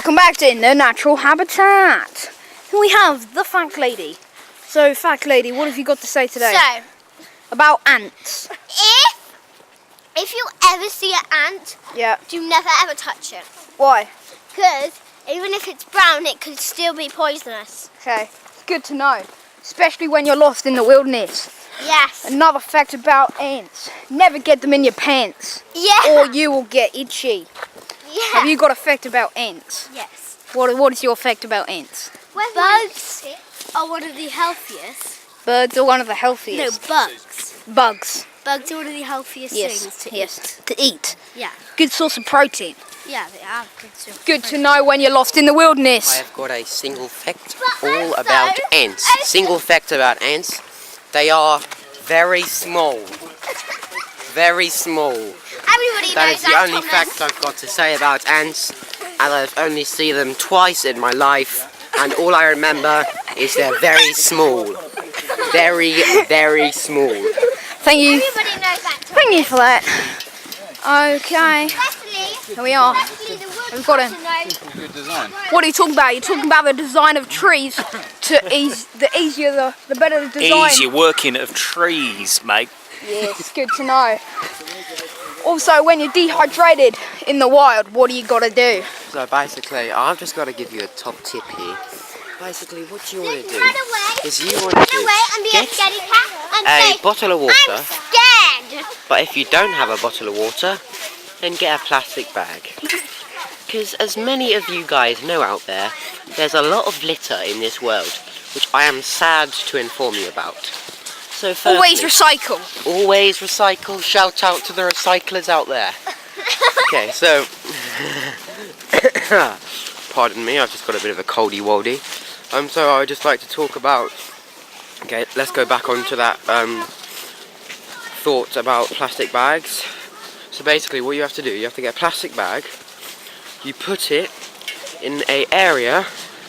Welcome back to In the Natural Habitat. Here we have the Fact Lady. So, Fact Lady, what have you got to say today? So, about ants. If you ever see an ant, do never ever touch it. Why? Because even if it's brown, it could still be poisonous. Okay, it's good to know, especially when you're lost in the wilderness. Yes. Another fact about ants: never get them in your pants. Yeah. Or you will get itchy. Yeah. Have you got a fact about ants? Yes. What is your fact about ants? Bugs are one of the healthiest. Birds are one of the healthiest. No, bugs. Bugs. Bugs are one of the healthiest things to eat. To eat. Yeah. Good source of protein. Yeah, they are good source of Good protein. to know when you're lost in the wilderness. I have got a single fact all about ants. Single fact about ants: they are very small. Very small. Everybody That knows is the only fact I've got to say about ants, and I've only seen them twice in my life, and all I remember is they're very small. Very, very small. Thank you. Everybody knows that. Thank you for that. Okay. Here we are. We've got him. Good design. What are you talking about? You're talking about the design of trees. The easier, the better the design. Easier working of trees, mate. Yes, good to know. Also, when you're dehydrated in the wild, what do you got to do? So basically, I've just got to give you a top tip here. Basically, what you want to do is you want to get a bottle of water. I'm scared. But if you don't have a bottle of water, then get a plastic bag. Because as many of you guys know out there, there's a lot of litter in this world, which I am sad to inform you about. So firstly, Always recycle. Always recycle. Shout out to the recyclers out there. Okay, so pardon me, I've just got a bit of a coldy woldy. So I would just like to talk about. Okay, let's go back onto that thought about plastic bags. So basically, what you have to do, you have to get a plastic bag. You put it in an area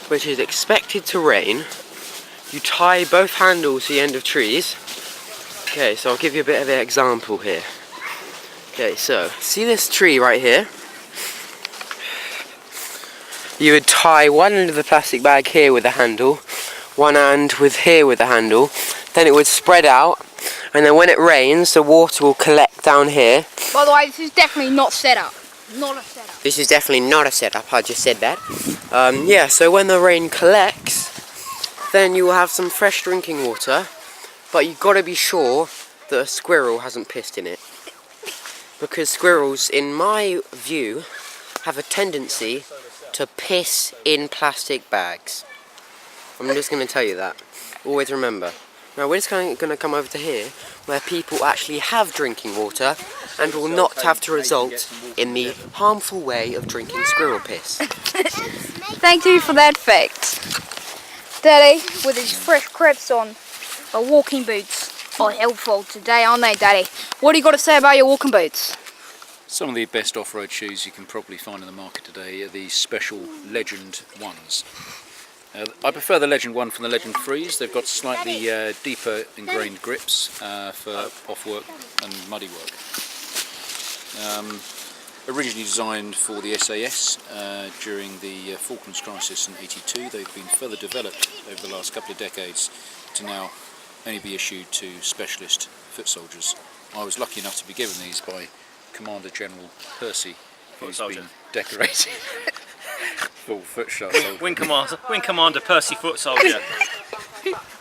which is expected to rain. You tie both handles to the end of trees. Okay, so I'll give you a bit of an example here. Okay, so see this tree right here? You would tie one end of the plastic bag here with a handle, one end with here with a handle, then it would spread out, and then when it rains, the water will collect down here. By the way, this is definitely not set up. Not a setup. This is definitely not a setup, I just said that. Yeah, so when the rain collects, then you will have some fresh drinking water, but you've got to be sure that a squirrel hasn't pissed in it. Because squirrels, in my view, have a tendency to piss in plastic bags. I'm just going to tell you that. Always remember. Now we're just going to come over to here, where people actually have drinking water, and will not have to result in the harmful way of drinking squirrel piss. Thank you for that fact. Daddy, with his fresh creps on, our walking boots are helpful today, aren't they, Daddy? What do you got to say about your walking boots? Some of the best off-road shoes you can probably find in the market today are the special Legend ones. I prefer the Legend 1 from the Legend 3s. They've got slightly deeper ingrained grips for off-work and muddy work. Originally designed for the SAS during the Falklands crisis in '82, they've been further developed over the last couple of decades to now only be issued to specialist foot soldiers. I was lucky enough to be given these by Commander General Percy, who's been decorated full foot soldier. Wing Commander Percy Foot Soldier,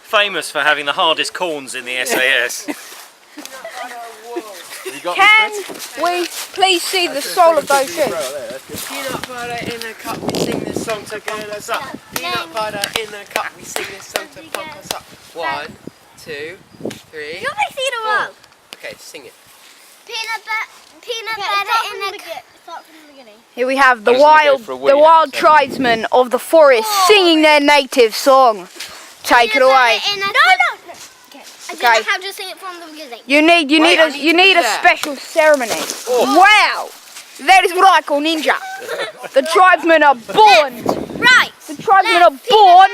famous for having the hardest corns in the SAS. Can we please see the sole of those shoes? Peanut butter in a cup, we sing this song to pump us up. Peanut butter in a cup, we sing this song to pump us up. 1, 2, 3. You only see the wrong. Okay, sing it. Peanut butter in a cup. Start from the beginning. Here we have the wild tribesmen of the forest singing their native song. Take it away. No. I don't know how to sing it from the beginning. You need a special ceremony. Wow, that is what I call ninja. The tribesmen are born. Right. The tribesmen are born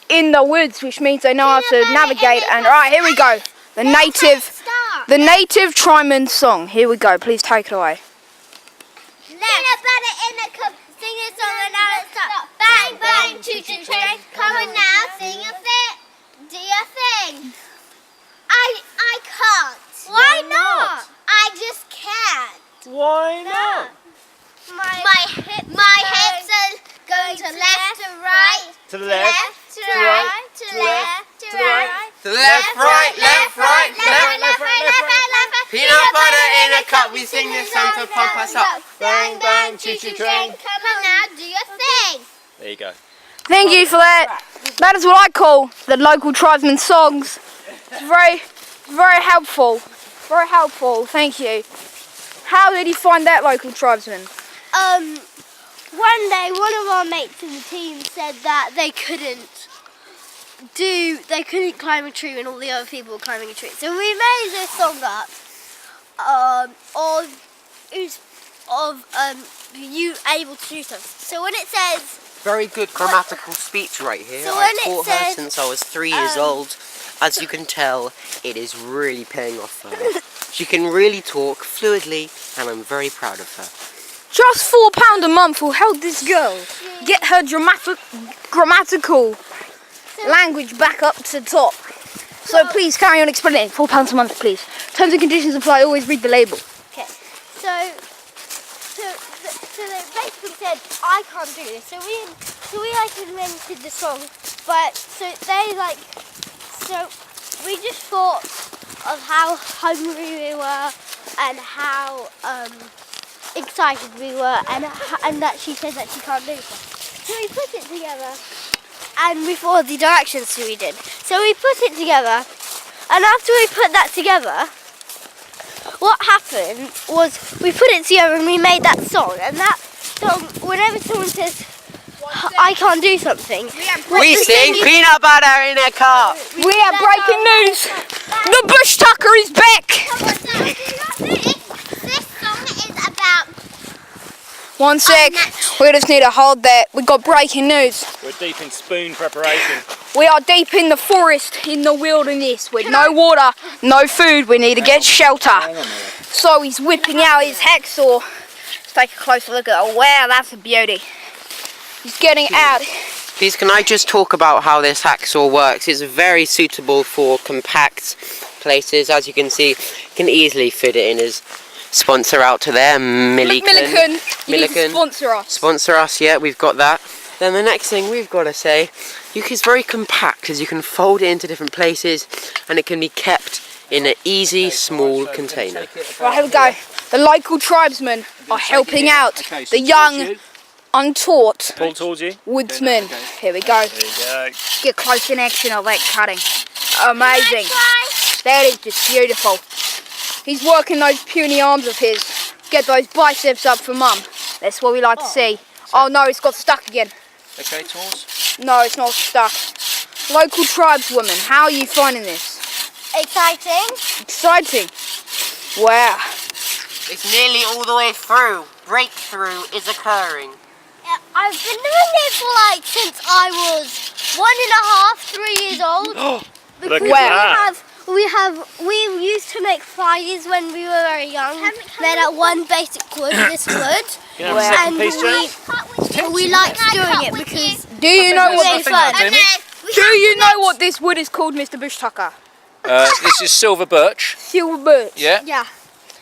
in the woods, which means they know how to navigate. And right, here we go. The native tribesman song. Here we go. Please take it away. Peanut butter in a cup. Sing it song and now let's start. bang, choo-choo train. Come on now, sing a bit. Do your thing. I can't. Why not? I just can't. Why not? My hips are going to left to right. To the left. To right. To left. To right. To left, right, left, right, left. Peanut butter in a cup, we sing this song to pump us up. Bang, bang, choo-choo train. Come on now, do your thing. There you go. Thank you for that. That is what I call the local tribesman songs. It's very, very helpful. Very helpful. Thank you. How did you find that, local tribesman? One day one of our mates in the team said that they couldn't climb a tree when all the other people were climbing a tree. So we made this song up of you able to do something. So when it says Very good grammatical speech right here. So I when it taught her says, since I was 3 years old. As you can tell, it is really paying off for her. She can really talk fluidly, and I'm very proud of her. Just £4 a month will help this girl get her grammatical language back up to top. So please carry on explaining. £4 a month, please. Terms and conditions apply. Always read the label. okay, so they basically said I can't do this. So we like invented the song, but so we just thought of how hungry we were and how excited we were, and that she said that she can't do stuff. So we put it together, and we followed the directions so we did. So we put it together, and after we put that together, what happened was we put it together and we made that song. And that song, whenever someone says I can't do something, We sing peanut butter in a cup. We have breaking news. The Bushtucker is back. This song is about. One sec. We just need to hold that. We got breaking news. We're deep in spoon preparation. We are deep in the forest, in the wilderness, with no water, no food. We need to get shelter. So he's whipping out his hacksaw. Let's take a closer look at it. Wow, that's a beauty. He's getting out. Please, can I just talk about how this hacksaw works? It's very suitable for compact places. As you can see, you can easily fit it in. As sponsor out to there, Milliken. You need to sponsor us. Sponsor us, yeah, we've got that. Then the next thing we've got to say, it's very compact, as you can fold it into different places, and it can be kept in an easy, small container. Right, here we go. The local tribesmen are helping out the young, untaught Pull towards you. woodsmen. Here we go. There you go. Get close in action of that cutting. Amazing. That is just beautiful. He's working those puny arms of his. Get those biceps up for Mum. That's what we like to see. Oh no, it's got stuck again. Okay, Tors? No, it's not stuck. Local tribeswoman, how are you finding this? Exciting. Exciting. Wow. It's nearly all the way through. Breakthrough is occurring. I've been doing it for since I was 1.5, 3 years old. Look at Wow. that. We used to make fires when we were very young. Made out one basic wood, this wood, Can I have a and second piece, James? we liked doing it because Do you know what it's this fun. Do you know what this wood is called, Mr. Bushtucker? This is silver birch, Silver birch. yeah. Yeah.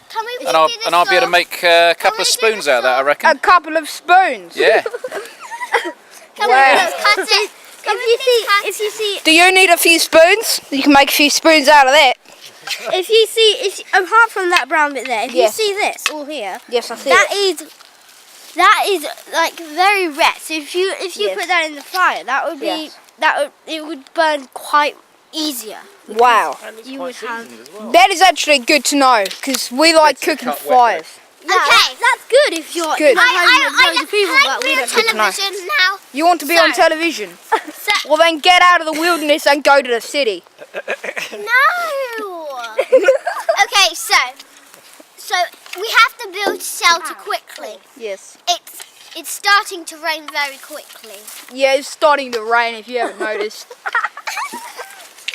Can we And I'll be able to make a couple of spoons out of that, I A reckon. couple of spoons. Yeah. Wow. cut it? If you see, Do you need a few spoons? You can make a few spoons out of that. apart from that brown bit there, if Yes. you see this all here, Yes, I see that it. is very red. So if you Yes. put that in the fire, that would be Yes. it would burn quite easier. Wow. And it's You quite would have- seasoned as well. That is actually good to know, because we like cooking cut wet fires. Yeah, that's good if you're Good. at home with loads of people, but we don't. television now. You want to be on television? Well then get out of the wilderness and go to the city. No. Okay, so we have to build shelter quickly. Yes. It's starting to rain very quickly. Yeah, it's starting to rain if you haven't noticed.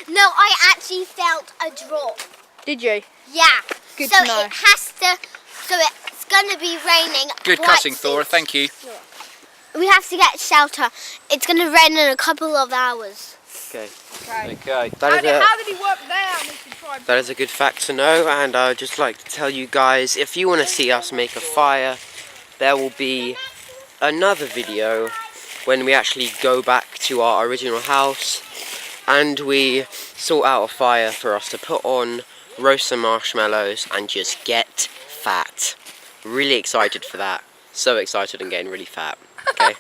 No, I actually felt a drop. Did you? Yeah. Good so to know. it has to. So it's gonna be raining. Good quite cutting, soon. Thora, thank you. we have to get shelter. It's going to rain in a couple of hours. Okay. Okay. That is How did he work down? that is a good fact to know, and I would just like to tell you guys, if you want to see us make a fire, there will be another video when we actually go back to our original house and we sort out a fire for us to put on, roast some marshmallows and just get fat. Really excited for that. So excited and getting really fat. Okay.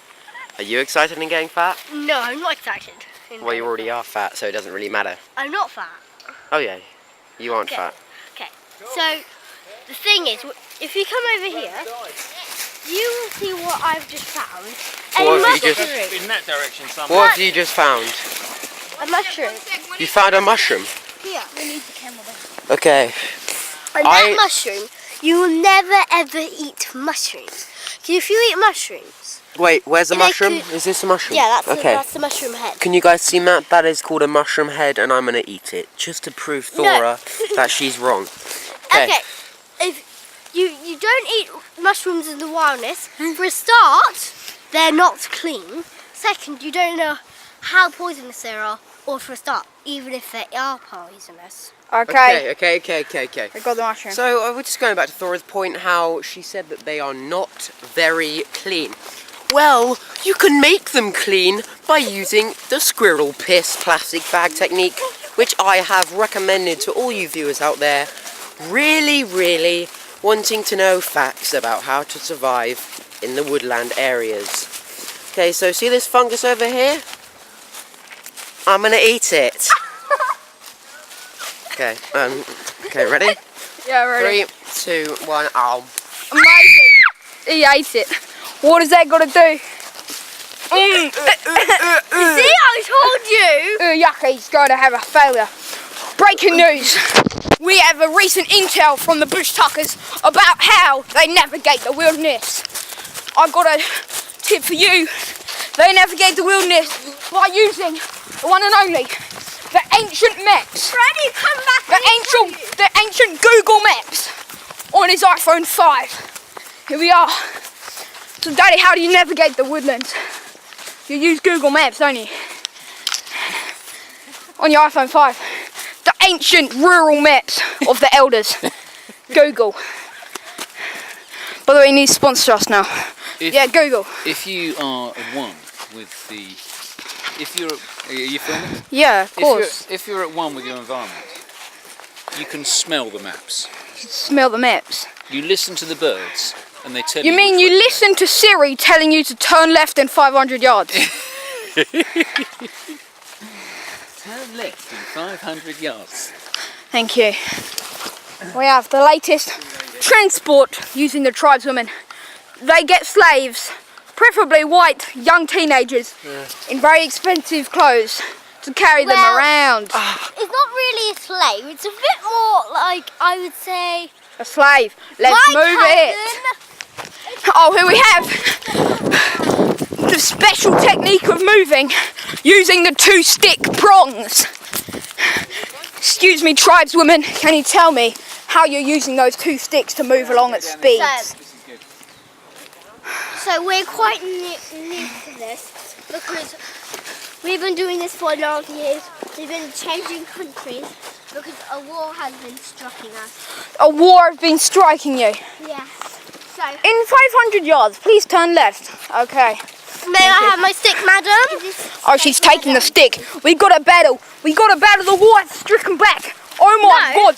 Are you excited and getting fat? No, I'm not excited. Well, you already are fat, so it doesn't really matter. I'm not fat. Oh yeah, you aren't Okay. fat. Okay, so the thing is, if you come over here, you will see what I've just found. What A have you mushroom. just- In that direction somewhere. What have you just found? A mushroom. You found a mushroom. Here. We need the camera. Okay. And that mushroom, you will never ever eat mushrooms. 'Cause if you eat mushrooms, Wait, where's the They mushroom? could- Is this a mushroom? yeah, that's okay. that's the mushroom head. Can you guys see that? That is called a mushroom head, and I'm gonna eat it just to prove Thora that she's wrong. Okay, if you don't eat mushrooms in the wilderness, for a start, they're not clean. Second, you don't know how poisonous they are, or for a start, even if they are poisonous. Okay. Okay. We got the mushroom. So we're just going back to Thora's point, how she said that they are not very clean. Well, you can make them clean by using the squirrel piss plastic bag technique, which I have recommended to all you viewers out there, really wanting to know facts about how to survive in the woodland areas. Okay, so see this fungus over here? I'm gonna eat it. Okay, okay, ready? Yeah, ready. 3, 2, 1, ow. Amazing. He ate it. What has that got to do? See, I told you! Yucky's going to have a failure. Breaking news. We have a recent intel from the Bushtuckers about how they navigate the wilderness. I've got a tip for you. They navigate the wilderness by using the one and only, the ancient maps. Freddie, come back! The ancient Google Maps on his iPhone 5. Here we are. So Daddy, how do you navigate the woodlands? You use Google Maps, don't you? On your iPhone 5. The ancient rural maps of the elders. Google. By the way, he needs to sponsor us now. Yeah, Google. If you are at one with the... Are you filming? Yeah, of course. If you're at one with your environment, you can smell the maps. Smell the maps. You listen to the birds and they tell you. You mean which you way to go. listen to Siri telling you to turn left in 500 yards? Turn left in 500 yards. Thank you. We have the latest transport using the tribeswomen. They get slaves, preferably white young teenagers, in very expensive clothes to carry them Well, around. It's not really a slave, it's a bit more like, I would say... A slave. Let's my move it. Oh, here we have the special technique of moving using the 2-stick prongs. Excuse me, tribeswoman, can you tell me how you're using those 2 sticks to move along at speeds? So we're quite new to this because we've been doing this for a long years. We've been changing countries because a war has been striking us. A war has been striking you. Yeah. So, In 500 yards, please turn left. Okay. may I have my stick, madam? Oh, she's taking the stick. We got to battle. We got to battle the war that's stricken back. Oh my No. God.